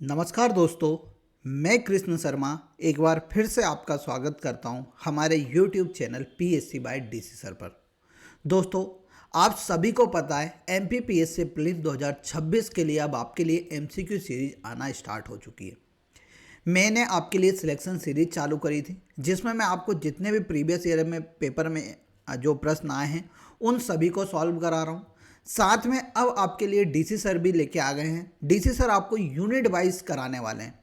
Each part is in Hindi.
नमस्कार दोस्तों, मैं कृष्ण शर्मा एक बार फिर से आपका स्वागत करता हूं हमारे YouTube channel PSC by DC sir पर। दोस्तों, आप सभी को पता है MPPSC प्रीलिम्स 2026 के लिए अब आपके लिए MCQ सीरीज आना स्टार्ट हो चुकी है। मैंने आपके लिए सिलेक्शन सीरीज चालू करी थी जिसमें मैं आपको जितने भी प्रीवियस ईयर में पेपर में जो प्रश्न आए हैं उन सभी को सॉल्व करा रहा हूँ। साथ में अब आपके लिए डीसी सर भी लेके आ गए हैं। डीसी सर आपको यूनिट वाइज कराने वाले हैं।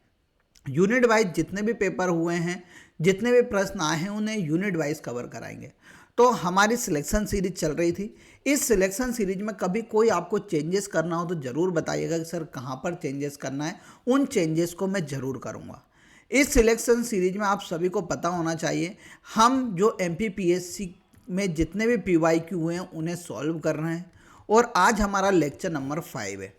यूनिट वाइज जितने भी पेपर हुए हैं, जितने भी प्रश्न आए हैं, उन्हें यूनिट वाइज कवर कराएंगे। तो हमारी सिलेक्शन सीरीज चल रही थी। इस सिलेक्शन सीरीज में कभी कोई आपको चेंजेस करना हो तो ज़रूर बताइएगा कि सर कहाँ पर चेंजेस करना है। उन चेंजेस को मैं ज़रूर करूँगा। इस सिलेक्शन सीरीज में आप सभी को पता होना चाहिए, हम जो MPPSC में जितने भी PYQ हुए हैं उन्हें सॉल्व कर रहे हैं। और आज हमारा लेक्चर नंबर 5 है।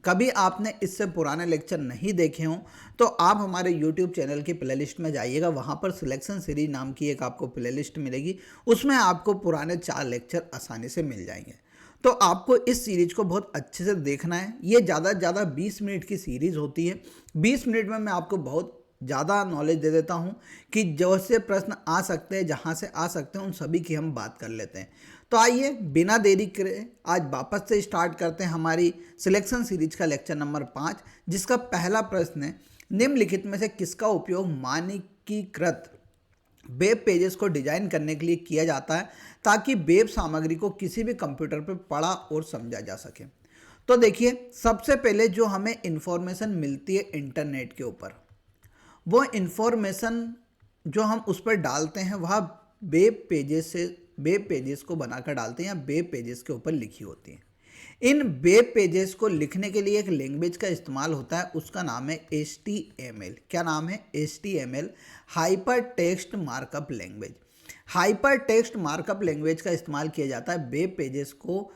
कभी आपने इससे पुराने लेक्चर नहीं देखे हों तो आप हमारे YouTube चैनल की प्लेलिस्ट में जाइएगा। वहाँ पर सिलेक्शन सीरीज नाम की एक आपको प्लेलिस्ट मिलेगी, उसमें आपको पुराने 4 लेक्चर आसानी से मिल जाएंगे। तो आपको इस सीरीज को बहुत अच्छे से देखना है। ये ज़्यादा से ज़्यादा 20 मिनट की सीरीज़ होती है। 20 मिनट में मैं आपको बहुत ज़्यादा नॉलेज दे देता हूँ कि जो से प्रश्न आ सकते हैं, जहाँ से आ सकते हैं, उन सभी की हम बात कर लेते हैं। तो आइए बिना देरी करे आज वापस से स्टार्ट करते हैं हमारी सिलेक्शन सीरीज का लेक्चर नंबर 5, जिसका पहला प्रश्न है, निम्नलिखित में से किसका उपयोग मानकीकृत वेब पेजेस को डिजाइन करने के लिए किया जाता है ताकि वेब सामग्री को किसी भी कंप्यूटर पर पढ़ा और समझा जा सके। तो देखिए, सबसे पहले जो हमें इंफॉर्मेशन मिलती है इंटरनेट के ऊपर, वो इंफॉर्मेशन जो हम उस पर डालते हैं वह वेब पेजेस को बनाकर डालते हैं या वेब पेजेस के ऊपर लिखी होती हैं। इन वेब पेजेस को लिखने के लिए एक लैंग्वेज का इस्तेमाल होता है, उसका नाम है HTML। क्या नाम है? HTML, hyper text markup language. Hyper text markup language का इस्तेमाल किया जाता है वेब पेजेस को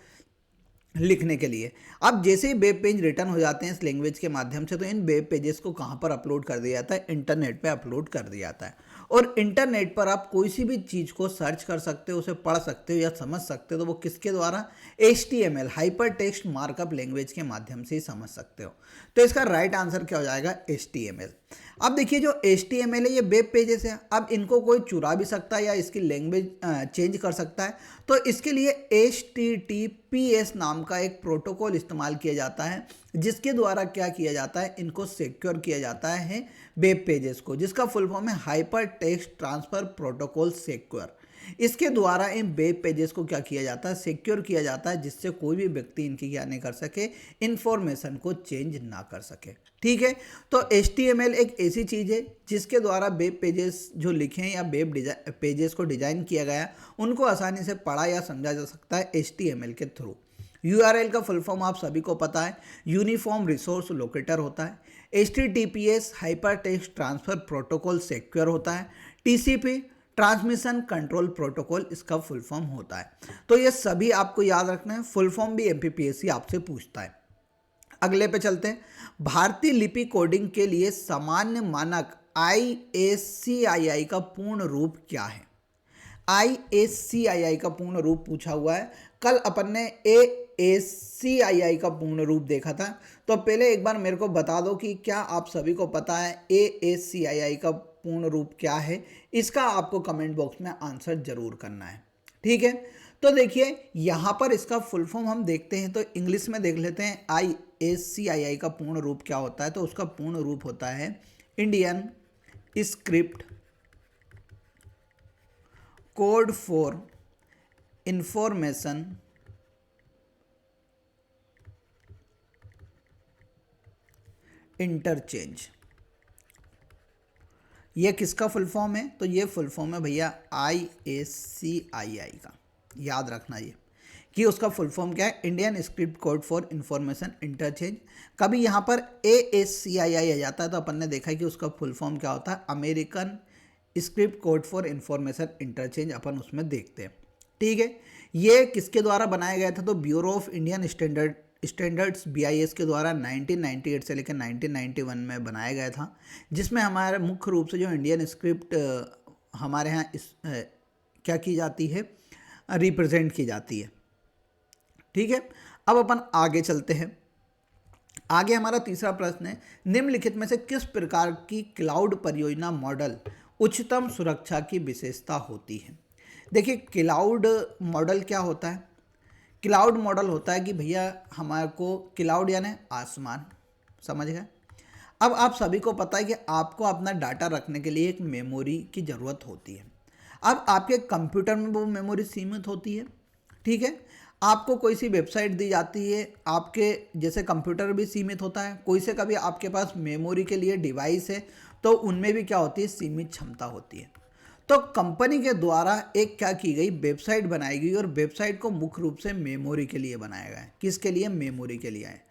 लिखने के लिए। अब जैसे ही वेब पेज रिटर्न हो जाते हैं इस लैंग्वेज के माध्यम से, तो इन वेब पेजेस को कहाँ पर अपलोड कर दिया जाता है? इंटरनेट पे अपलोड कर दिया जाता है। और इंटरनेट पर आप कोई सी भी चीज़ को सर्च कर सकते हो, उसे पढ़ सकते हो या समझ सकते हो, तो वो किसके द्वारा? HTML, hyper text markup language के माध्यम से ही समझ सकते हो। तो इसका राइट आंसर क्या हो जाएगा? HTML। अब देखिए, जो HTML है ये वेब पेजेस है। अब इनको कोई चुरा भी सकता है या इसकी लैंग्वेज चेंज कर सकता है। तो इसके लिए HTTPS नाम का एक प्रोटोकॉल इस्तेमाल किया जाता है, जिसके द्वारा क्या किया जाता है? इनको सिक्योर किया जाता है वेब पेजेस को, जिसका फुल फॉर्म है hyper text transfer protocol secure. इसके द्वारा इन वेब पेजेस को क्या किया जाता है? सिक्योर किया जाता है, जिससे कोई भी व्यक्ति इनकी क्या नहीं कर सके? इंफॉर्मेशन को चेंज ना कर सके। ठीक है। तो HTML एक ऐसी चीज़ है जिसके द्वारा वेब पेजेस जो लिखे हैं या वेब पेजेस को डिजाइन किया गया, उनको आसानी से पढ़ा या समझा जा सकता है HTML के थ्रू। URL का फुल फॉर्म आप सभी को पता है, यूनिफॉर्म रिसोर्स लोकेटर होता है। HTTPS, hyper text transfer protocol secure होता है। TCP, ट्रांसमिशन कंट्रोल प्रोटोकॉल इसका फुल फॉर्म होता है। तो ये सभी आपको याद रखना है। फुल फॉर्म भी MPPSC आपसे पूछता है। अगले पे चलते हैं। भारतीय लिपि कोडिंग के लिए सामान्य मानक ISCII का पूर्ण रूप क्या है? ISCII का पूर्ण रूप पूछा हुआ है। कल अपन ने ASCII का पूर्ण रूप देखा था। तो पहले एक बार मेरे को बता दो कि क्या आप सभी को पता है ASCII का पूर्ण रूप क्या है? इसका आपको कमेंट बॉक्स में आंसर जरूर करना है। ठीक है। तो देखिए, यहाँ पर इसका फुल फॉर्म हम देखते हैं, तो इंग्लिश में देख लेते हैं ISCII का पूर्ण रूप क्या होता है। तो उसका पूर्ण रूप होता है Indian script code for information interchange. ये किसका फुल फॉर्म है? तो ये फुल फॉर्म है भैया ISCII का। याद रखना ये कि उसका फुल फॉर्म क्या है? Indian script code for information interchange. कभी यहाँ पर ASCII आ जाता है तो अपन ने देखा है कि उसका फुल फॉर्म क्या होता है? American script code for information interchange, अपन उसमें देखते हैं। ठीक है। ये किसके द्वारा बनाया गया था? तो bureau of Indian standards BIS के द्वारा 1998 से लेकर 1991 में बनाया गया था, जिसमें हमारे मुख्य रूप से जो इंडियन स्क्रिप्ट हमारे यहाँ क्या की जाती है? रिप्रेजेंट की जाती है। ठीक है। अब अपन आगे चलते हैं। आगे हमारा तीसरा प्रश्न है, निम्नलिखित में से किस प्रकार की क्लाउड परियोजना मॉडल उच्चतम सुरक्षा की विशेषता होती है। देखिए क्लाउड मॉडल क्या होता है। क्लाउड मॉडल होता है कि भैया हमारे को क्लाउड यानी आसमान, समझ गए। अब आप सभी को पता है कि आपको अपना डाटा रखने के लिए एक मेमोरी की ज़रूरत होती है। अब आपके कंप्यूटर में वो मेमोरी सीमित होती है, ठीक है। आपको कोई सी वेबसाइट दी जाती है, आपके जैसे कंप्यूटर भी सीमित होता है, कोई से कभी आपके पास मेमोरी के लिए डिवाइस है तो उनमें भी क्या होती है, सीमित क्षमता होती है। तो कंपनी के द्वारा एक क्या की गई, वेबसाइट बनाई गई और वेबसाइट को मुख्य रूप से मेमोरी के लिए बनाया गया है। किसके लिए, मेमोरी के लिए है।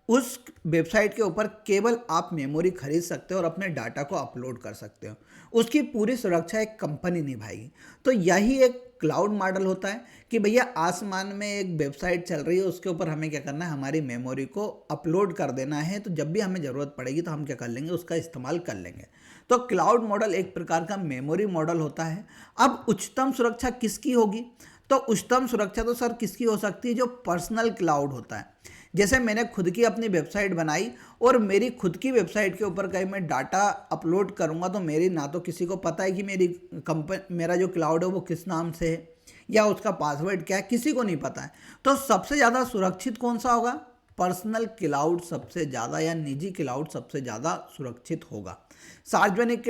उस वेबसाइट के ऊपर केवल आप मेमोरी खरीद सकते हो और अपने डाटा को अपलोड कर सकते हो। उसकी पूरी सुरक्षा एक कंपनी निभाएगी। तो यही एक क्लाउड मॉडल होता है कि भैया आसमान में एक वेबसाइट चल रही है, उसके ऊपर हमें क्या करना है, हमारी मेमोरी को अपलोड कर देना है। तो जब भी हमें ज़रूरत पड़ेगी तो हम क्या कर लेंगे, उसका इस्तेमाल कर लेंगे। तो क्लाउड मॉडल एक प्रकार का मेमोरी मॉडल होता है। अब उच्चतम सुरक्षा किसकी होगी, तो उच्चतम सुरक्षा तो सर किसकी हो सकती है, जो पर्सनल क्लाउड होता है। जैसे मैंने खुद की अपनी वेबसाइट बनाई और मेरी खुद की वेबसाइट के ऊपर कहीं मैं डाटा अपलोड करूंगा तो मेरी ना तो किसी को पता है कि मेरा जो क्लाउड है वो किस नाम से है या उसका पासवर्ड क्या है, किसी को नहीं पता है। तो सबसे ज़्यादा सुरक्षित कौन सा होगा, पर्सनल क्लाउड सबसे ज़्यादा या निजी क्लाउड सबसे ज़्यादा सुरक्षित होगा। सार्वजनिक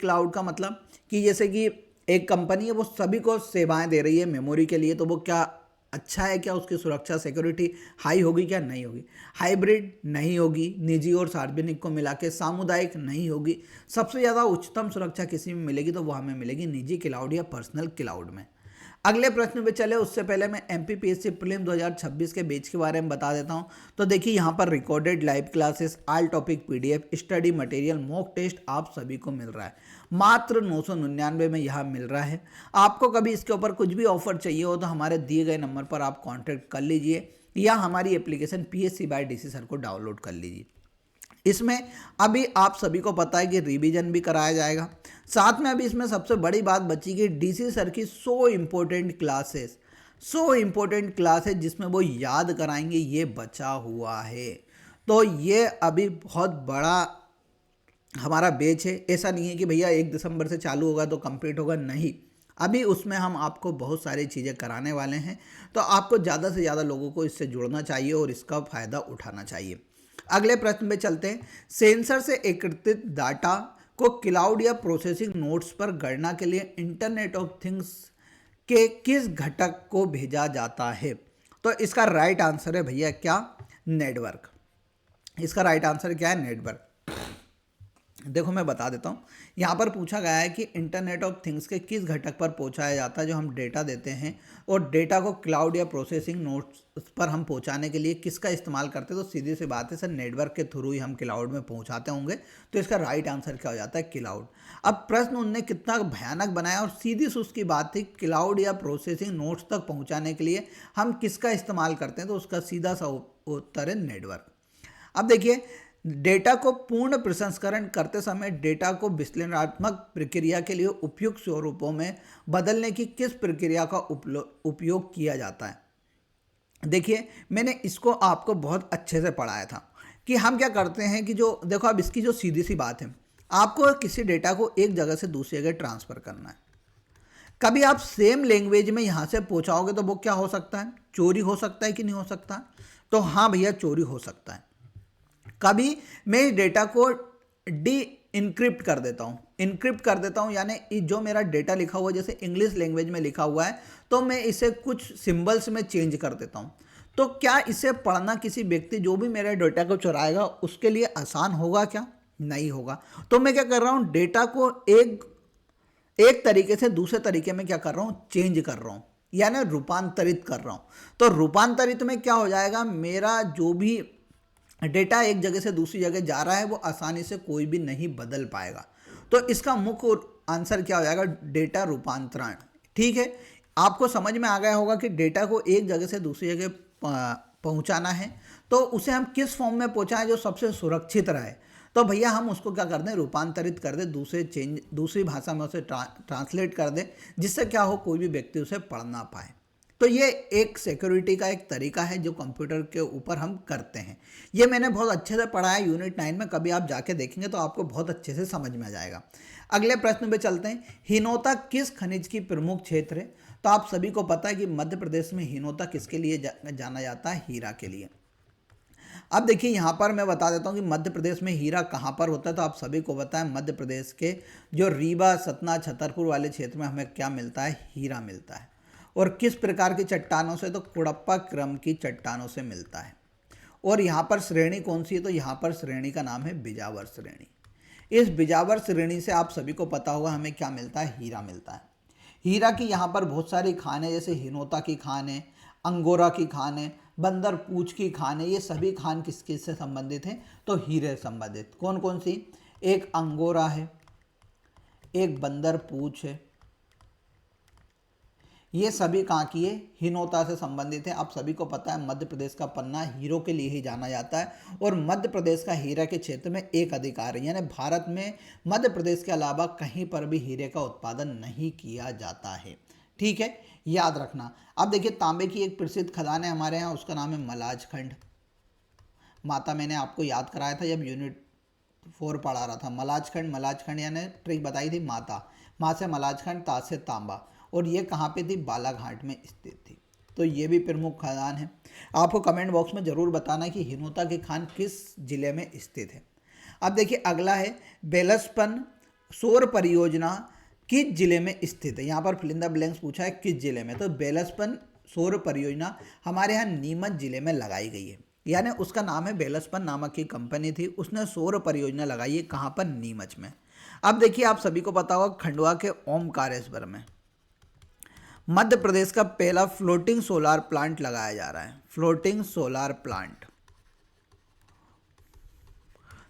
क्लाउड का मतलब कि जैसे कि एक कंपनी है वो सभी को सेवाएं दे रही है मेमोरी के लिए, तो वो क्या अच्छा है, क्या उसकी सुरक्षा सिक्योरिटी हाई होगी, क्या नहीं होगी। हाइब्रिड नहीं होगी, निजी और सार्वजनिक को मिला के सामुदायिक नहीं होगी। सबसे ज़्यादा उच्चतम सुरक्षा किसी में मिलेगी तो वो हमें मिलेगी निजी क्लाउड या पर्सनल क्लाउड में। अगले प्रश्न पे चले उससे पहले मैं एमपीपीएससी प्रीलिम 2026 के बैच के बारे में बता देता हूँ। तो देखिए यहाँ पर recorded live classes, all topic PDF, study material, mock test आप सभी को मिल रहा है मात्र 999 में यहाँ मिल रहा है। आपको कभी इसके ऊपर कुछ भी ऑफर चाहिए हो तो हमारे दिए गए नंबर पर आप कॉन्टैक्ट कर लीजिए या हमारी application PSC by DC sir को डाउनलोड कर लीजिए। इसमें अभी आप सभी को पता है कि रिवीजन भी कराया जाएगा। साथ में अभी इसमें सबसे बड़ी बात बची कि डीसी सर की 100 इम्पोर्टेंट क्लासेस जिसमें वो याद कराएंगे, ये बचा हुआ है। तो ये अभी बहुत बड़ा हमारा बैच है। ऐसा नहीं है कि भैया 1 दिसंबर से चालू होगा तो कंप्लीट होगा, नहीं। अभी उसमें हम आपको बहुत सारी चीज़ें कराने वाले हैं। तो आपको ज़्यादा से ज़्यादा लोगों को इससे जुड़ना चाहिए और इसका फ़ायदा उठाना चाहिए। अगले प्रश्न में चलते हैं। सेंसर से एकत्रित डाटा को क्लाउड या प्रोसेसिंग नोड्स पर गणना के लिए इंटरनेट ऑफ थिंग्स के किस घटक को भेजा जाता है। तो इसका राइट आंसर है भैया क्या, नेटवर्क। इसका राइट आंसर क्या है, नेटवर्क। देखो मैं बता देता हूँ। यहाँ पर पूछा गया है कि इंटरनेट ऑफ थिंग्स के किस घटक पर पहुँचाया जाता है, जो हम डेटा देते हैं और डेटा को क्लाउड या प्रोसेसिंग नोड्स पर हम पहुँचाने के लिए किसका इस्तेमाल करते हैं। तो सीधी सी बात है सर, नेटवर्क के थ्रू ही हम क्लाउड में पहुँचाते होंगे। तो इसका राइट आंसर क्या हो जाता है, क्लाउड। अब प्रश्न उनने कितना भयानक बनाया और सीधी सी उसकी बात थी, क्लाउड या प्रोसेसिंग नोड्स तक पहुँचाने के लिए हम किसका इस्तेमाल करते हैं। तो उसका सीधा सा उत्तर है नेटवर्क। अब देखिए, डेटा को पूर्ण प्रसंस्करण करते समय डेटा को विश्लेषणात्मक प्रक्रिया के लिए उपयुक्त स्वरूपों में बदलने की किस प्रक्रिया का उपयोग किया जाता है। देखिए मैंने इसको आपको बहुत अच्छे से पढ़ाया था कि हम क्या करते हैं कि जो देखो, अब इसकी जो सीधी सी बात है, आपको किसी डेटा को एक जगह से दूसरी जगह ट्रांसफ़र करना है। कभी आप सेम लैंग्वेज में यहाँ से पहुँचाओगे तो वो क्या हो सकता है, चोरी हो सकता है कि नहीं हो सकता। तो हाँ भैया, चोरी हो सकता है। कभी मैं इस डेटा को इनक्रिप्ट कर देता हूँ, यानी जो मेरा डेटा लिखा हुआ है जैसे इंग्लिश लैंग्वेज में लिखा हुआ है तो मैं इसे कुछ सिंबल्स में चेंज कर देता हूँ। तो क्या इसे पढ़ना किसी व्यक्ति जो भी मेरे डेटा को चुराएगा उसके लिए आसान होगा क्या, नहीं होगा। तो मैं क्या कर रहा हूँ, डेटा को एक तरीके से दूसरे तरीके में क्या कर रहा हूँ, चेंज कर रहा हूँ, यानी रूपांतरित कर रहा हूँ। तो रूपांतरित में क्या हो जाएगा, मेरा जो भी डेटा एक जगह से दूसरी जगह जा रहा है वो आसानी से कोई भी नहीं बदल पाएगा। तो इसका मुख्य आंसर क्या हो जाएगा, डेटा रूपांतरण। ठीक है, आपको समझ में आ गया होगा कि डेटा को एक जगह से दूसरी जगह पहुंचाना है तो उसे हम किस फॉर्म में पहुंचाएं जो सबसे सुरक्षित रहे। तो भैया हम उसको क्या कर दें, रूपांतरित कर दें, दूसरी भाषा में उसे ट्रांसलेट कर दें, जिससे क्या हो, कोई भी व्यक्ति उसे पढ़ ना पाए। तो ये एक सिक्योरिटी का एक तरीका है जो कंप्यूटर के ऊपर हम करते हैं। ये मैंने बहुत अच्छे से पढ़ा है यूनिट 9 में, कभी आप जाके देखेंगे तो आपको बहुत अच्छे से समझ में आ जाएगा। अगले प्रश्न पे चलते हैं। हिनोता किस खनिज की प्रमुख क्षेत्र है? तो आप सभी को पता है कि मध्य प्रदेश में हिनोता किसके लिए जाना जाता है? हीरा के लिए। अब देखिए यहाँ पर मैं बता देता हूँ कि मध्य प्रदेश में हीरा कहाँ पर होता है। तो आप सभी को पता है मध्य प्रदेश के जो रीवा, सतना, छतरपुर वाले क्षेत्र में हमें क्या मिलता है? हीरा मिलता है। और किस प्रकार की चट्टानों से? तो कुड़प्पा क्रम की चट्टानों से मिलता है। और यहाँ पर श्रेणी कौन सी है? तो यहाँ पर श्रेणी का नाम है बिजावर श्रेणी। इस बिजावर श्रेणी से आप सभी को पता होगा हमें क्या मिलता है? हीरा मिलता है। हीरा की यहाँ पर बहुत सारी खान है, जैसे हिनोता की खान है, अंगोरा की खान है, बंदर पूछ की खान है। ये सभी खान किस किस से संबंधित हैं? तो हीरे से संबंधित। कौन कौन सी? एक अंगोरा है, एक बंदर पूछ है, ये सभी कहाँ की है? हिनोता से संबंधित है। आप सभी को पता है मध्य प्रदेश का पन्ना हीरो के लिए ही जाना जाता है और मध्य प्रदेश का हीरा के क्षेत्र में एक अधिकार है, यानी भारत में मध्य प्रदेश के अलावा कहीं पर भी हीरे का उत्पादन नहीं किया जाता है। ठीक है, याद रखना। अब देखिए तांबे की एक प्रसिद्ध खदान है हमारे यहाँ, उसका नाम है मलाज खंड। माता मैंने आपको याद कराया था जब यूनिट 4 पढ़ा रहा था। मलाज खंड यानी ट्रिक बताई थी माता, माँ से मलाज खंड, ता से तांबा। और ये कहाँ पे थी? बालाघाट में स्थित थी। तो ये भी प्रमुख खदान है। आपको कमेंट बॉक्स में ज़रूर बताना है कि हिनोता की खान किस जिले में स्थित है। अब देखिए अगला है बेलसपन सौर परियोजना किस जिले में स्थित है? यहाँ पर फिल इन द ब्लैंक्स पूछा है किस जिले में। तो बेलसपन सौर परियोजना हमारे यहाँ नीमच जिले में लगाई गई है, यानी उसका नाम है बेलसपन नामक की कंपनी थी, उसने सौर परियोजना लगाई है। कहाँ पर? नीमच में। अब देखिए आप सभी को पता होगा खंडवा के ओमकारेश्वर में मध्य प्रदेश का पहला फ्लोटिंग सोलार प्लांट लगाया जा रहा है। फ्लोटिंग सोलार प्लांट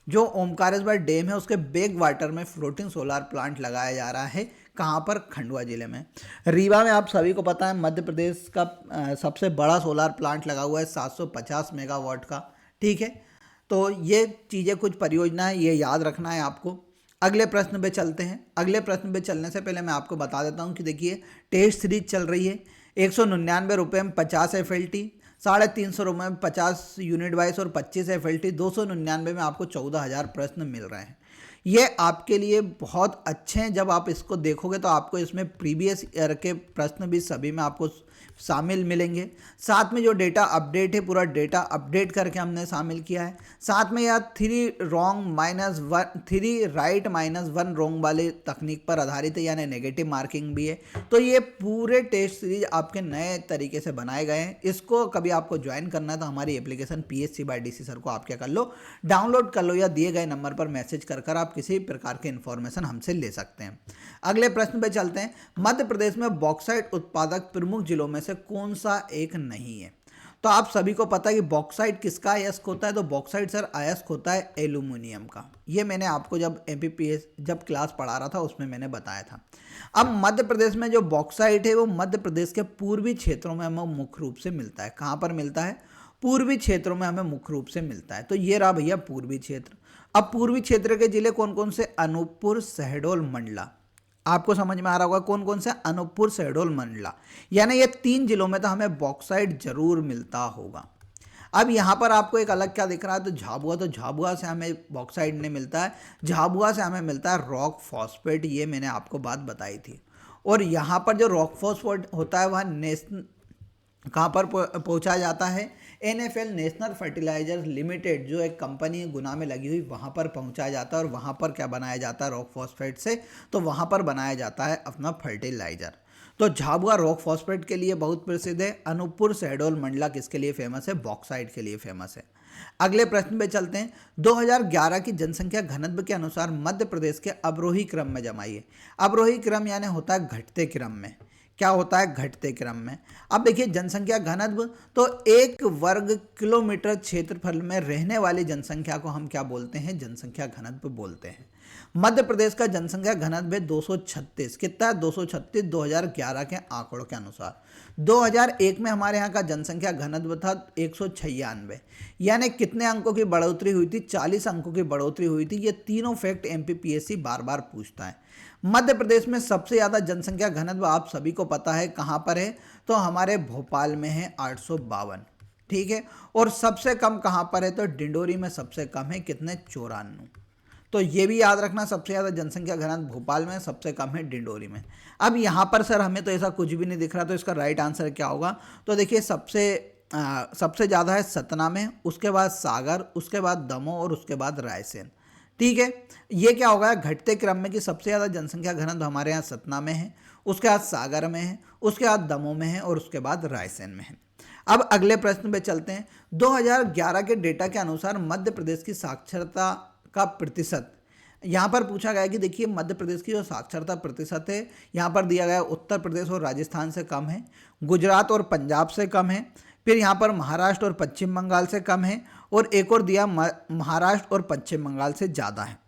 जो ओमकारेश्वर डैम है उसके बैक वाटर में फ्लोटिंग सोलार प्लांट लगाया जा रहा है। कहाँ पर? खंडवा जिले में। रीवा में आप सभी को पता है मध्य प्रदेश का सबसे बड़ा सोलार प्लांट लगा हुआ है 750 मेगावाट का। ठीक है, तो ये चीज़ें कुछ परियोजना है, ये याद रखना है आपको। अगले प्रश्न पे चलते हैं। अगले प्रश्न पे चलने से पहले मैं आपको बता देता हूँ कि देखिए टेस्ट सीरीज चल रही है। 199 रुपये में 50 FLT, 350 रुपये में 50 यूनिट वाइज और 25 FLT, 299 में आपको 14,000 प्रश्न मिल रहे हैं। ये आपके लिए बहुत अच्छे हैं। जब आप इसको देखोगे तो आपको इसमें प्रीवियस ईयर के प्रश्न भी सभी में आपको शामिल मिलेंगे। साथ में जो डेटा अपडेट है पूरा डेटा अपडेट करके हमने शामिल किया है। साथ में यह 3 राइट माइनस 1 रॉन्ग वाले तकनीक पर आधारित है, यानी नेगेटिव मार्किंग भी है। तो ये पूरे टेस्ट सीरीज आपके नए तरीके से बनाए गए हैं। इसको कभी आपको ज्वाइन करना है तो हमारी application PSC by DC sir को आप क्या कर लो, डाउनलोड कर लो, या दिए गए नंबर पर मैसेज कर आप किसी प्रकार की इन्फॉर्मेशन हमसे ले सकते हैं। अगले प्रश्न पे चलते हैं। मध्य प्रदेश में बॉक्साइट उत्पादक प्रमुख जिलों में से कौन सा एक नहीं है? तो आप सभी को पता है कि बॉक्साइट किसका अयस्क होता है? तो बॉक्साइट सर अयस्क होता है एल्यूमिनियम का। ये मैंने आपको जब MPPS जब क्लास पढ़ा रहा था उसमें मैंने बताया था। अब मध्य प्रदेश में जो बॉक्साइट है वो मध्य प्रदेश के पूर्वी क्षेत्रों में हमें मुख्य रूप से मिलता है। कहाँ पर मिलता है? पूर्वी क्षेत्रों में हमें मुख्य रूप से मिलता है। तो ये रहा भैया पूर्वी क्षेत्र। अब पूर्वी क्षेत्र के जिले कौन कौन से? अनूपपुर, शहडोल, मंडला। आपको समझ में आ रहा होगा कौन कौन से? अनूपपुर, शहडोल, मंडला। यानी ये 3 जिलों में तो हमें बॉक्साइट जरूर मिलता होगा। अब यहाँ पर आपको एक अलग क्या दिख रहा है? तो झाबुआ। तो झाबुआ से हमें बॉक्साइट नहीं मिलता है, झाबुआ से हमें मिलता है रॉक फॉस्फेट। ये मैंने आपको बात बताई थी। और यहाँ पर जो रॉक फॉस्फेट होता है वह कहाँ पर पहुँचाया जाता है? NFL नेशनल फर्टिलाइजर्स लिमिटेड जो एक कंपनी गुना में लगी हुई वहाँ पर पहुँचाया जाता है। और वहाँ पर क्या बनाया जाता है? रॉक फॉस्फेट से। तो वहाँ पर बनाया जाता है अपना फर्टिलाइजर। तो झाबुआ रॉक फॉस्फेट के लिए बहुत प्रसिद्ध है। अनूपपुर, शहडोल, मंडला किसके लिए फेमस है? बॉक्साइट के लिए फेमस है। अगले प्रश्न पे चलते हैं। 2011 की जनसंख्या घनत्व के अनुसार मध्य प्रदेश के अवरोही क्रम में जमाइए। अवरोही क्रम यानी होता है घटते क्रम में। क्या होता है? घटते क्रम में। अब देखिए जनसंख्या घनत्व, तो 1 वर्ग किलोमीटर क्षेत्रफल में रहने वाली जनसंख्या को हम क्या बोलते हैं? जनसंख्या घनत्व बोलते हैं। मध्य प्रदेश का जनसंख्या घनत्व है 236। कितना है? 236 2011 के आंकड़ों के अनुसार। 2001 में हमारे यहाँ का जनसंख्या घनत्व था 196। यानी कितने अंकों की बढ़ोतरी हुई थी? 40 अंकों की बढ़ोतरी हुई थी। ये तीनों फैक्ट एमपीपीएससी बार बार पूछता है। मध्य प्रदेश में सबसे ज़्यादा जनसंख्या घनत्व आप सभी को पता है कहाँ पर है, तो हमारे भोपाल में है 852। ठीक है। और सबसे कम कहाँ पर है? तो डिंडोरी में सबसे कम है। कितने? 94। तो ये भी याद रखना, सबसे ज़्यादा जनसंख्या घनत्व भोपाल में, सबसे कम है डिंडोरी में। अब यहाँ पर सर हमें तो ऐसा कुछ भी नहीं दिख रहा, तो इसका राइट आंसर क्या होगा? तो देखिए सबसे ज़्यादा है सतना में, उसके बाद सागर, उसके बाद दमोह और उसके बाद रायसेन। ठीक है। ये क्या होगा घटते क्रम में कि सबसे ज़्यादा जनसंख्या घनत्व हमारे यहाँ सतना में है, उसके बाद सागर में है, उसके बाद दमोह में है और उसके बाद रायसेन में है। अब अगले प्रश्न पे चलते हैं। 2011 के डेटा के अनुसार मध्य प्रदेश की साक्षरता का प्रतिशत यहाँ पर पूछा गया कि देखिए मध्य प्रदेश की जो साक्षरता प्रतिशत है यहाँ पर दिया गया उत्तर प्रदेश और राजस्थान से कम है, गुजरात और पंजाब से कम है, फिर यहाँ पर महाराष्ट्र और पश्चिम बंगाल से कम है, और एक और दिया महाराष्ट्र और पश्चिम बंगाल से ज़्यादा है।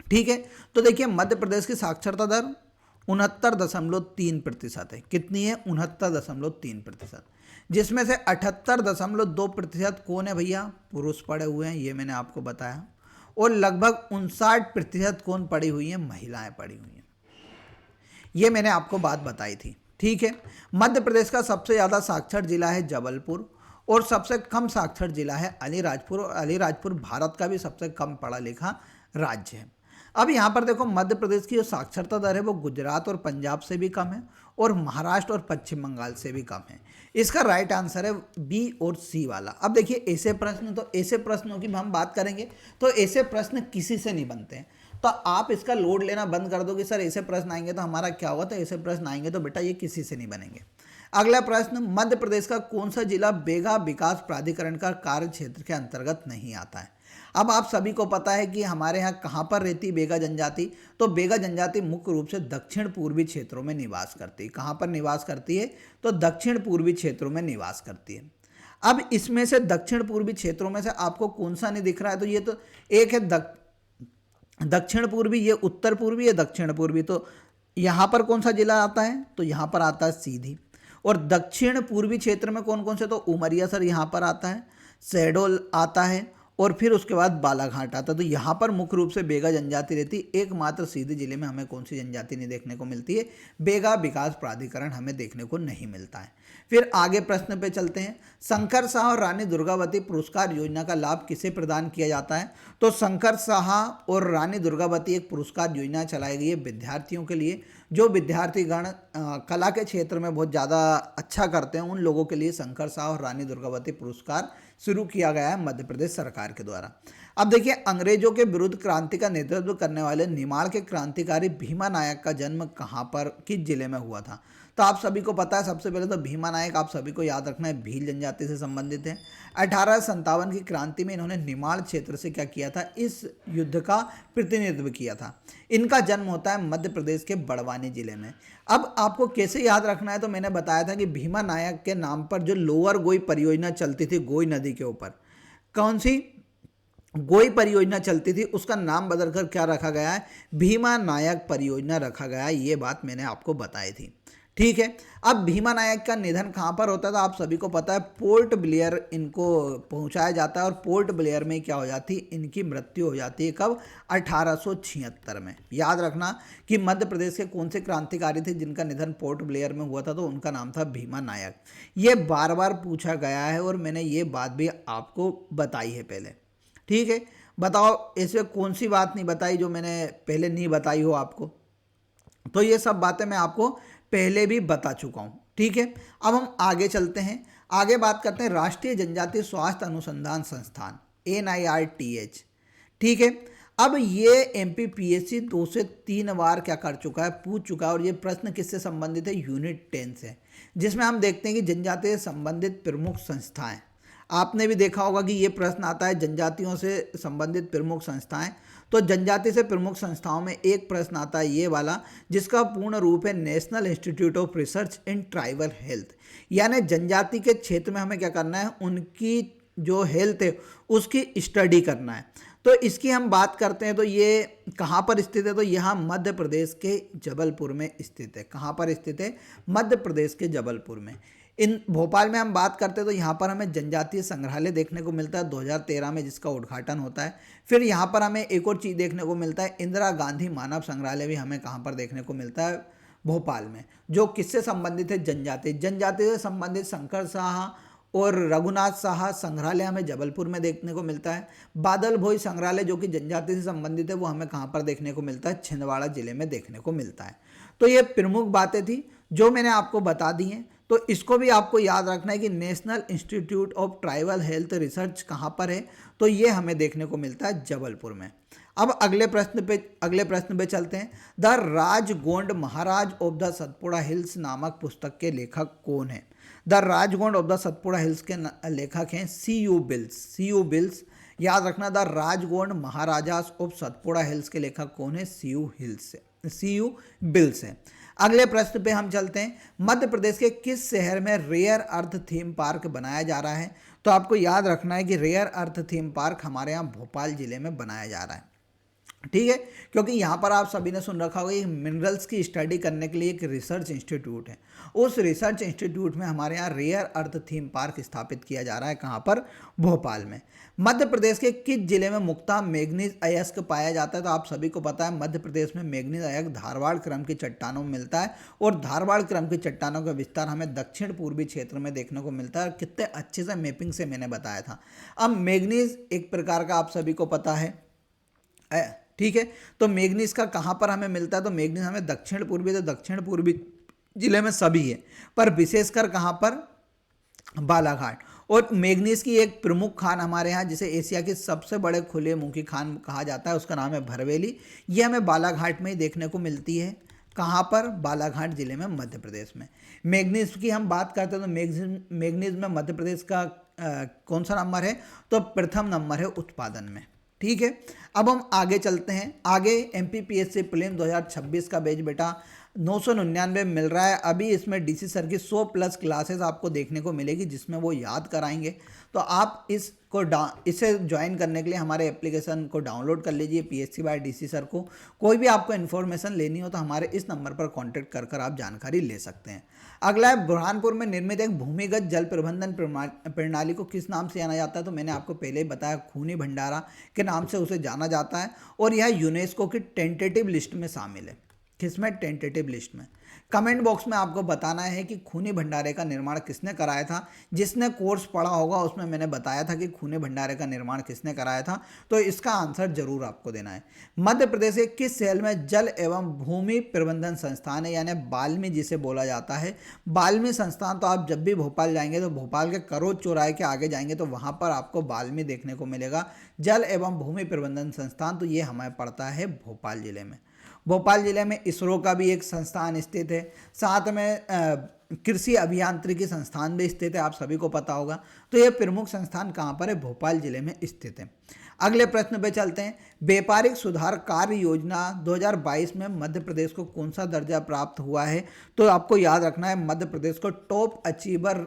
ठीक है। तो देखिए मध्य प्रदेश की साक्षरता दर 69.3% है। कितनी है? 69.3%, जिसमें से 78.2% कौन है भैया? पुरुष पढ़े हुए हैं, ये मैंने आपको बताया। और लगभग 59% कौन पढ़ी हुई है? महिलाएं पढ़ी हुई हैं। ये मैंने आपको बात बताई थी। ठीक है। मध्य प्रदेश का सबसे ज़्यादा साक्षर जिला है जबलपुर और सबसे कम साक्षर जिला है अलीराजपुर, और अलीराजपुर भारत का भी सबसे कम पढ़ा लिखा राज्य है। अब यहाँ पर देखो मध्य प्रदेश की जो साक्षरता दर है वो गुजरात और पंजाब से भी कम है और महाराष्ट्र और पश्चिम बंगाल से भी कम है। इसका राइट आंसर है बी और सी वाला। अब देखिए ऐसे प्रश्न, तो ऐसे प्रश्नों की हम बात करेंगे तो ऐसे प्रश्न किसी से नहीं बनते हैं, तो आप इसका लोड लेना बंद कर दो कि सर ऐसे प्रश्न आएंगे तो हमारा क्या होगा, तो ऐसे प्रश्न आएंगे तो बेटा ये किसी से नहीं बनेंगे। अगला प्रश्न, मध्य प्रदेश का कौन सा जिला बेगा विकास प्राधिकरण का कार्य क्षेत्र के अंतर्गत नहीं आता है? अब आप सभी को पता है कि हमारे यहाँ कहाँ पर रहती बेगा जनजाति, तो बेगा जनजाति मुख्य रूप से दक्षिण पूर्वी क्षेत्रों में निवास करती है। कहाँ पर निवास करती है? तो दक्षिण पूर्वी क्षेत्रों में निवास करती है। अब इसमें से दक्षिण पूर्वी क्षेत्रों में से आपको कौन सा नहीं दिख रहा है? तो ये तो एक है दक्षिण पूर्वी, ये उत्तर पूर्वी, ये दक्षिण पूर्वी। तो यहाँ पर कौन सा जिला आता है? तो यहाँ पर आता है सीधी। और दक्षिण पूर्वी क्षेत्र में कौन कौन से? तो उमरिया सर यहाँ पर आता है, शहडोल आता है और फिर उसके बाद बालाघाट आता है। तो यहाँ पर मुख्य रूप से बेगा जनजाति रहती है। एकमात्र सीधी जिले में हमें कौन सी जनजाति नहीं देखने को मिलती है? बेगा विकास प्राधिकरण हमें देखने को नहीं मिलता है। फिर आगे प्रश्न पे चलते हैं। शंकर शाह और रानी दुर्गावती पुरस्कार योजना का लाभ किसे प्रदान किया जाता है? तो शंकर शाह और रानी दुर्गावती एक पुरस्कार योजना चलाई गई है विद्यार्थियों के लिए, जो विद्यार्थीगण कला के क्षेत्र में बहुत ज़्यादा अच्छा करते हैं, उन लोगों के लिए शंकर शाह और रानी दुर्गावती पुरस्कार शुरू किया गया है मध्य प्रदेश सरकार के द्वारा। अब देखिए अंग्रेजों के विरुद्ध क्रांति का नेतृत्व करने वाले निमाड़ के क्रांतिकारी भीमा नायक का जन्म कहाँ पर, किस जिले में हुआ था? तो आप सभी को पता है, सबसे पहले तो भीमा नायक आप सभी को याद रखना है, भील जनजाति से संबंधित है। 1857 की क्रांति में इन्होंने निमाड़ क्षेत्र से क्या किया था? इस युद्ध का प्रतिनिधित्व किया था। इनका जन्म होता है मध्य प्रदेश के बड़वानी जिले में। अब आपको कैसे याद रखना है? तो मैंने बताया था कि भीमा नायक के नाम पर जो लोअर गोई परियोजना चलती थी गोई नदी के ऊपर, कौन सी गोई परियोजना चलती थी, उसका नाम बदलकर क्या रखा गया है? भीमा नायक परियोजना रखा गया है। ये बात मैंने आपको बताई थी। ठीक है। अब भीमा नायक का निधन कहाँ पर होता था? आप सभी को पता है, पोर्ट ब्लेयर इनको पहुंचाया जाता है और पोर्ट ब्लेयर में क्या हो जाती है? इनकी मृत्यु हो जाती है। कब? 1876 में। याद रखना कि मध्य प्रदेश के कौन से क्रांतिकारी थे जिनका निधन पोर्ट ब्लेयर में हुआ था, तो उनका नाम था भीमा नायक। ये बार बार पूछा गया है और मैंने ये बात भी आपको बताई है पहले। ठीक है। बताओ ऐसे कौन सी बात नहीं बताई जो मैंने पहले नहीं बताई हो आपको? तो ये सब बातें मैं आपको पहले भी बता चुका हूँ। ठीक है। अब हम आगे चलते हैं, आगे बात करते हैं राष्ट्रीय जनजातीय स्वास्थ्य अनुसंधान संस्थान NIRTH। ठीक है। अब ये MPPSC 2 से 3 बार क्या कर चुका है? पूछ चुका है। और ये प्रश्न किससे संबंधित है? यूनिट 10 से, जिसमें हम देखते हैं कि जनजातीय संबंधित प्रमुख संस्थाएं। आपने भी देखा होगा कि ये प्रश्न आता है जनजातियों से संबंधित प्रमुख संस्थाएं। तो जनजाति से प्रमुख संस्थाओं में एक प्रश्न आता है ये वाला, जिसका पूर्ण रूप है national institute of research in tribal health. यानी जनजाति के क्षेत्र में हमें क्या करना है? उनकी जो हेल्थ है उसकी स्टडी करना है। तो तो इसकी हम बात करते हैं तो ये कहाँ पर स्थित है, तो यहाँ मध्य प्रदेश के जबलपुर में स्थित है। कहाँ पर स्थित है? मध्य प्रदेश के जबलपुर में। इन भोपाल में हम बात करते हैं तो यहाँ पर हमें जनजातीय संग्रहालय देखने को मिलता है 2013 में, जिसका उद्घाटन होता है। फिर यहाँ पर हमें एक और चीज़ देखने को मिलता है, इंदिरा गांधी मानव संग्रहालय भी हमें कहाँ पर देखने को मिलता है? भोपाल में। जो किससे संबंधित है? जनजाति से संबंधित शंकर शाह और रघुनाथ साहा संग्रहालय हमें जबलपुर में देखने को मिलता है। बादल भोई संग्रहालय जो कि जनजाति से संबंधित है वो हमें कहाँ पर देखने को मिलता है? छिंदवाड़ा जिले में देखने को मिलता है। तो ये प्रमुख बातें थी जो मैंने आपको बता दी हैं। तो इसको भी आपको याद रखना है कि national institute of tribal health research कहाँ पर है? तो ये हमें देखने को मिलता है जबलपुर में। अब अगले प्रश्न पे चलते हैं। The Rajgond Maharaj of the Satpura Hills नामक पुस्तक के लेखक कौन है? The Rajgond of the Satpura Hills के लेखक हैं C.U. बिल्स। C.U. बिल्स याद रखना, the Rajgond Maharajas of Satpura Hills के लेखक कौन है? C.U. बिल्स है। अगले प्रश्न पे हम चलते हैं। मध्य प्रदेश के किस शहर में रेयर अर्थ थीम पार्क बनाया जा रहा है? तो आपको याद रखना है कि रेयर अर्थ थीम पार्क हमारे यहाँ भोपाल जिले में बनाया जा रहा है। ठीक है, क्योंकि यहाँ पर आप सभी ने सुन रखा होगा कि मिनरल्स की स्टडी करने के लिए एक रिसर्च इंस्टीट्यूट है। उस रिसर्च इंस्टीट्यूट में हमारे यहाँ रेयर अर्थ थीम पार्क स्थापित किया जा रहा है। कहाँ पर? भोपाल में। मध्य प्रदेश के किस जिले में मुक्ता मैग्नीज अयस्क पाया जाता है? तो आप सभी को पता है मध्य प्रदेश में मैग्नीज अयस्क धारवाड़ क्रम की चट्टानों में मिलता है, और धारवाड़ क्रम की चट्टानों का विस्तार हमें दक्षिण पूर्वी क्षेत्र में देखने को मिलता है। कितने अच्छे से मैपिंग से मैंने बताया था। अब मैग्नीज एक प्रकार का आप सभी को पता है, ठीक है। तो मैग्नीज का कहाँ पर हमें मिलता है? तो मैग्नीज हमें दक्षिण पूर्वी, तो दक्षिण पूर्वी जिले में सभी है, पर विशेषकर कहाँ पर? बालाघाट। और मैग्नीज की एक प्रमुख खान हमारे यहाँ, जिसे एशिया के सबसे बड़े खुले मुंह की खान कहा जाता है, उसका नाम है भरवेली। ये हमें बालाघाट में ही देखने को मिलती है। कहाँ पर? बालाघाट जिले में, मध्य प्रदेश में। मैग्नीज की हम बात करते हैं तो मैग्नीज में मध्य प्रदेश का कौन सा नंबर है? तो प्रथम नंबर है उत्पादन में। ठीक है, अब हम आगे चलते हैं। आगे MPPSC प्रीलिम्स 2026 का बैच बेटा 999 मिल रहा है। अभी इसमें DC सर की 100+ क्लासेस आपको देखने को मिलेगी, जिसमें वो याद कराएंगे। तो आप इसे ज्वाइन करने के लिए हमारे एप्लीकेशन को डाउनलोड कर लीजिए, PSC बाय DC सर को। कोई भी आपको इन्फॉर्मेशन लेनी हो तो हमारे इस नंबर पर कॉन्टैक्ट कर आप जानकारी ले सकते हैं। अगला है, बुरहानपुर में निर्मित एक भूमिगत जल प्रबंधन प्रणाली को किस नाम से जाना जाता है? तो मैंने आपको पहले ही बताया, खूनी भंडारा के नाम से उसे जाना जाता है, और यह यूनेस्को की टेंटेटिव लिस्ट में शामिल है। किसमें? टेंटेटिव लिस्ट में। कमेंट बॉक्स में आपको बताना है कि खूनी भंडारे का निर्माण किसने कराया था। जिसने कोर्स पढ़ा होगा उसमें मैंने बताया था कि खूनी भंडारे का निर्माण किसने कराया था, तो इसका आंसर जरूर आपको देना है। मध्य प्रदेश के किस शहर में जल एवं भूमि प्रबंधन संस्थान है, यानी बाल्मी जिसे बोला जाता है? बाल्मी संस्थान, तो आप जब भी भोपाल जाएंगे तो भोपाल के करोज चौराहे के आगे जाएंगे तो वहाँ पर आपको बाल्मी देखने को मिलेगा, जल एवं भूमि प्रबंधन संस्थान। तो ये हमें पड़ता है भोपाल जिले में। भोपाल जिले में इसरो का भी एक संस्थान स्थित है, साथ में कृषि अभियांत्रिकी संस्थान भी स्थित है, आप सभी को पता होगा। तो ये प्रमुख संस्थान कहाँ पर है? भोपाल जिले में स्थित है। अगले प्रश्न पे चलते हैं। व्यापारिक सुधार कार्य योजना 2022 में मध्य प्रदेश को कौन सा दर्जा प्राप्त हुआ है? तो आपको याद रखना है, मध्य प्रदेश को टॉप अचीवर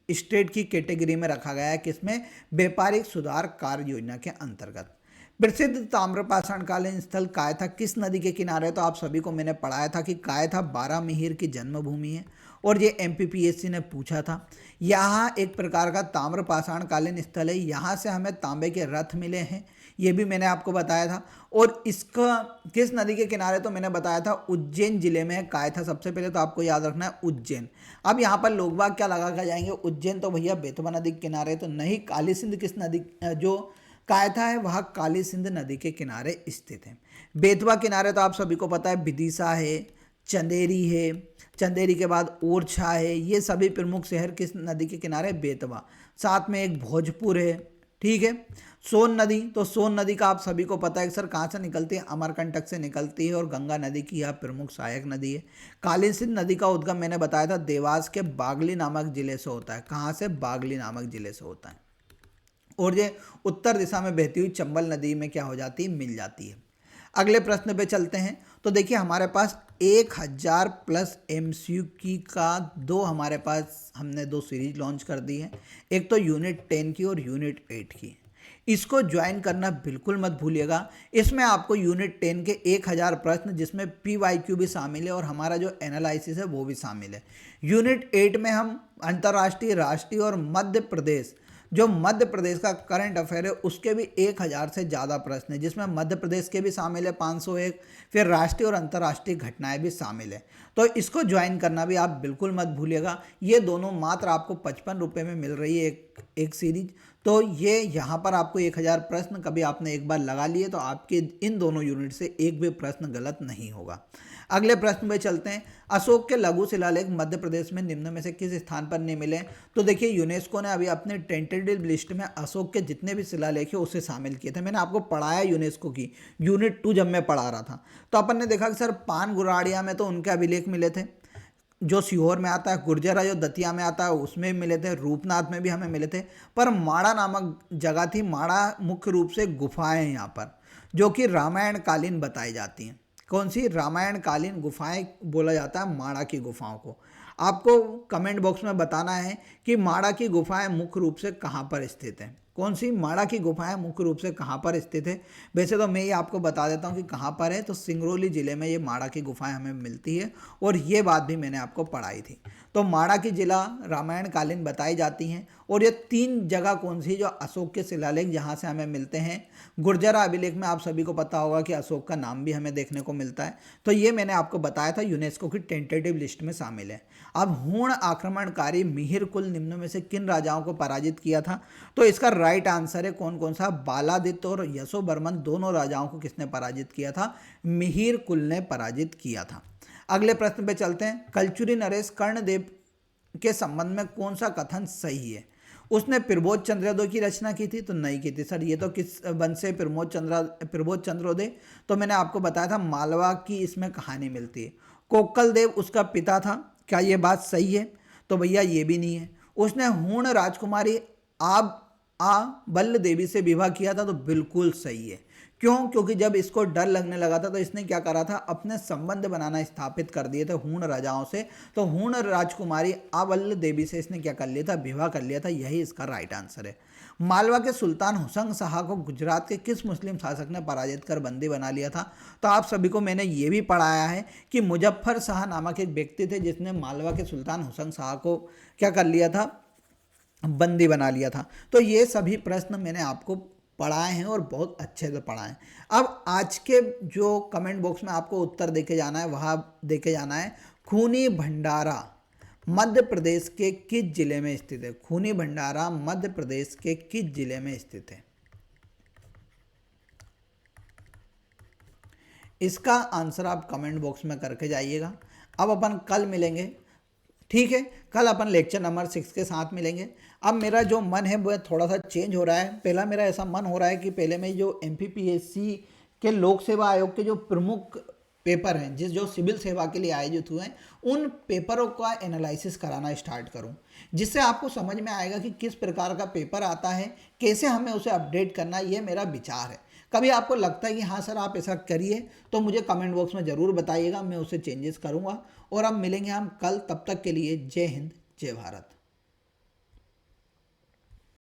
स्टेट की कैटेगरी में रखा गया है। किसमें? व्यापारिक सुधार कार्य योजना के अंतर्गत। प्रसिद्ध ताम्रपाषाणकालीन स्थल कायथा किस नदी के किनारे? तो आप सभी को मैंने पढ़ाया था कि कायथा बारामिहिर की जन्मभूमि है, और ये MPPSC ने पूछा था। यहाँ एक प्रकार का ताम्रपाषाणकालीन स्थल है, यहाँ से हमें तांबे के रथ मिले हैं, ये भी मैंने आपको बताया था। और इसका किस नदी के किनारे? तो मैंने बताया था उज्जैन जिले में है कायथा। सबसे पहले तो आपको याद रखना है उज्जैन। अब यहाँ पर लोग बाग क्या लगा कर जाएंगे, उज्जैन तो भैया बेतवा नदी के किनारे, तो नहीं। काली सिंध किस नदी, जो कायथा है वह काली सिंध नदी के किनारे स्थित है। बेतवा किनारे तो आप सभी को पता है विदिशा है, चंदेरी है, चंदेरी के बाद ओरछा है, ये सभी प्रमुख शहर किस नदी के किनारे? बेतवा। साथ में एक भोजपुर है। ठीक है, सोन नदी, तो सोन नदी का आप सभी को पता है सर कहाँ से निकलती है? अमरकंटक से निकलती है, और गंगा नदी की यह प्रमुख सहायक नदी है। काली सिंध नदी का उद्गम मैंने बताया था देवास के बागली नामक जिले से होता है। कहाँ से? बागली नामक जिले से होता है। और ये उत्तर दिशा में बहती हुई चंबल नदी में क्या हो जाती है? मिल जाती है। अगले प्रश्न पे चलते हैं। तो देखिए हमारे पास 1000+ MCQ का हमारे पास हमने 2 सीरीज लॉन्च कर दी है। एक तो यूनिट 10 की और यूनिट 8 की। इसको ज्वाइन करना बिल्कुल मत भूलिएगा। इसमें आपको यूनिट 10 के 1000 प्रश्न जिसमें PYQ भी शामिल है और हमारा जो एनालिसिस है वो भी शामिल है। यूनिट 8 में हम अंतर्राष्ट्रीय, राष्ट्रीय और मध्य प्रदेश, जो मध्य प्रदेश का करंट अफेयर है उसके भी 1000 से ज़्यादा प्रश्न है, जिसमें मध्य प्रदेश के भी शामिल है 501, फिर राष्ट्रीय और अंतर्राष्ट्रीय घटनाएं भी शामिल है। तो इसको ज्वाइन करना भी आप बिल्कुल मत भूलिएगा। ये दोनों मात्र आपको 55 रुपये में मिल रही है एक सीरीज। तो ये यहाँ पर आपको 1000 प्रश्न कभी आपने एक बार लगा लिए तो आपके इन दोनों यूनिट से एक भी प्रश्न गलत नहीं होगा। अगले प्रश्न पे चलते हैं। अशोक के लघु शिलालेख मध्य प्रदेश में निम्न में से किस स्थान पर नहीं मिले? तो देखिए, यूनेस्को ने अभी अपने टेंटेटिव लिस्ट में अशोक के जितने भी शिलालेख है उसे शामिल किए थे। मैंने आपको पढ़ाया यूनेस्को की यूनिट 2 जब मैं पढ़ा रहा था, तो अपन ने देखा कि सर पान गुराड़िया में तो उनके अभिलेख मिले थे, जो सीहोर में आता है, गुर्जरा जो दतिया में आता है उसमें भी मिले थे, रूपनाथ में भी हमें मिले थे। पर माड़ा नामक जगह थी, माड़ा मुख्य रूप से गुफाएं हैं यहाँ पर, जो कि रामायण कालीन बताई जाती हैं। कौन सी? रामायण कालीन गुफाएं बोला जाता है माड़ा की गुफाओं को। आपको कमेंट बॉक्स में बताना है कि माड़ा की गुफाएं मुख्य रूप से कहाँ पर स्थित हैं। कौन सी? माड़ा की गुफाएं मुख्य रूप से कहाँ पर स्थित है? वैसे तो मैं ये आपको बता देता हूँ कि कहाँ पर है। तो सिंगरौली जिले में ये माड़ा की गुफाएं हमें मिलती है और ये बात भी मैंने आपको पढ़ाई थी। तो माड़ा की जिला रामायण कालीन बताई जाती हैं। और ये 3 जगह कौन सी जो अशोक के शिलालेख जहाँ से हमें मिलते हैं? गुर्जरा अभिलेख में आप सभी को पता होगा कि अशोक का नाम भी हमें देखने को मिलता है। तो ये मैंने आपको बताया था यूनेस्को की टेंटेटिव लिस्ट में शामिल है। अब हूण आक्रमणकारी मिहिर कुल निम्न में से किन राजाओं को पराजित किया था? तो इसका राइट आंसर है कौन कौन सा? बालादित्य और यशोवर्मन दोनों राजाओं को किसने पराजित किया था? मिहिर कुल ने पराजित किया था। अगले प्रश्न पे चलते हैं। कलचुरी नरेश कर्णदेव के संबंध में कौन सा कथन सही है? उसने प्रबोध चंद्रोदय की रचना की थी? तो नहीं की थी। सर ये तो किस वंश से प्रबोध चंद्रोदय? तो मैंने आपको बताया था मालवा की इसमें कहानी मिलती है। कोक्कल देव उसका पिता था, क्या ये बात सही है? तो भैया ये भी नहीं है। उसने हूण राजकुमारी बल्ल देवी से विवाह किया था? तो बिल्कुल सही है। क्यों? क्योंकि जब इसको डर लगने लगा था तो इसने क्या करा था? अपने संबंध बनाना स्थापित कर दिए थे हूण राजाओं से। तो हूण राजकुमारी आबल्ल देवी से इसने क्या कर लिया था? विवाह कर लिया था। यही इसका राइट आंसर है। मालवा के सुल्तान हुसैन शाह को गुजरात के किस मुस्लिम शासक ने पराजित कर बंदी बना लिया था? तो आप सभी को मैंने ये भी पढ़ाया है कि मुजफ्फर शाह नामक एक व्यक्ति थे जिसने मालवा के सुल्तान हुसैन शाह को क्या कर लिया था? बंदी बना लिया था। तो ये सभी प्रश्न मैंने आपको पढ़ाए हैं और बहुत अच्छे से पढ़ाए हैं। अब आज के जो कमेंट बॉक्स में आपको उत्तर देके जाना है, वहाँ देके जाना है खूनी भंडारा मध्य प्रदेश के किस जिले में स्थित है? खूनी भंडारा मध्य प्रदेश के किस जिले में स्थित है? इसका आंसर आप कमेंट बॉक्स में करके जाइएगा। अब अपन कल मिलेंगे, ठीक है? कल अपन लेक्चर नंबर 6 के साथ मिलेंगे। अब मेरा जो मन है वो थोड़ा सा चेंज हो रहा है। पहला मेरा ऐसा मन हो रहा है कि पहले मैं जो MPPSC के लोक सेवा आयोग के जो प्रमुख पेपर हैं, जो सिविल सेवा के लिए आयोजित हुए हैं, उन पेपरों का एनालिसिस कराना स्टार्ट करूं, जिससे आपको समझ में आएगा कि किस प्रकार का पेपर आता है, कैसे हमें उसे अपडेट करना। ये मेरा विचार है। कभी आपको लगता है कि हाँ सर आप ऐसा करिए तो मुझे कमेंट बॉक्स में ज़रूर बताइएगा, मैं उसे चेंजेस करूँगा। और अब मिलेंगे हम कल, तब तक के लिए जय हिंद जय भारत।